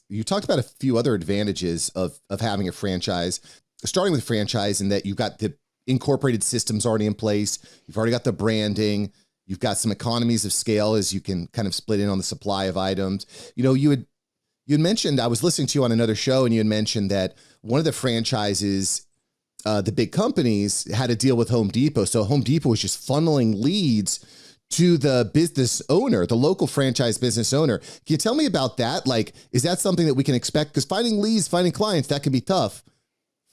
you talked about a few other advantages of having a franchise, starting with franchise, in that you've got the incorporated systems already in place. You've already got the branding. You've got some economies of scale as you can kind of split in on the supply of items. You had mentioned, I was listening to you on another show, and you had mentioned that one of the franchises, the big companies, had a deal with Home Depot. So Home Depot was just funneling leads to the business owner, the local franchise business owner. Can you tell me about that? Like, is that something that we can expect? Because finding leads, finding clients, that can be tough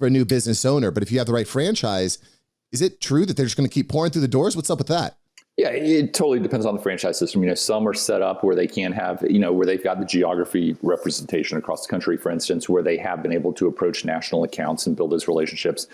for a new business owner. But if you have the right franchise, is it true that they're just going to keep pouring through the doors? What's up with that? Yeah, it totally depends on the franchise system. Some are set up where they can have, where they've got the geography representation across the country, for instance, where they have been able to approach national accounts and build those relationships.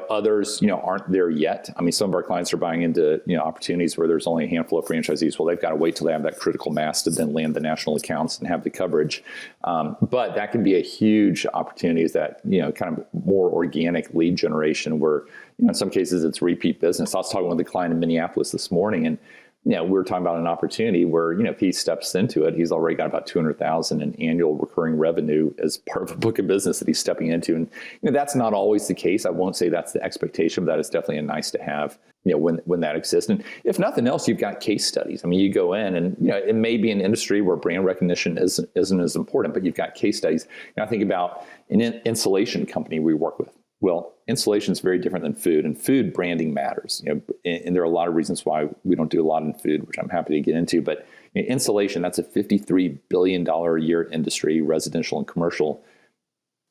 Others, aren't there yet. I mean, some of our clients are buying into, opportunities where there's only a handful of franchisees. Well, they've got to wait till they have that critical mass to then land the national accounts and have the coverage. But that can be a huge opportunity, is that, kind of more organic lead generation where, in some cases it's repeat business. I was talking with a client in Minneapolis this morning, and we were talking about an opportunity where, if he steps into it, he's already got about $200,000 in annual recurring revenue as part of a book of business that he's stepping into. And that's not always the case. I won't say that's the expectation, but that is definitely a nice to have, when that exists. And if nothing else, you've got case studies. I mean, you go in and, it may be an industry where brand recognition isn't as important, but you've got case studies. I think about an insulation company we work with. Well, insulation is very different than food, and food branding matters. And there are a lot of reasons why we don't do a lot in food, which I'm happy to get into. But insulation, that's a $53 billion a year industry, residential and commercial.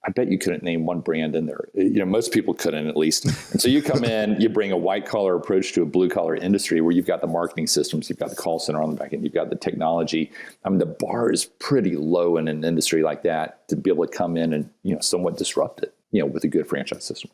I bet you couldn't name one brand in there. Most people couldn't, at least. And so you come in, you bring a white collar approach to a blue collar industry where you've got the marketing systems, you've got the call center on the back end, you've got the technology. I mean, the bar is pretty low in an industry like that to be able to come in and, somewhat disrupt it, with a good franchise system.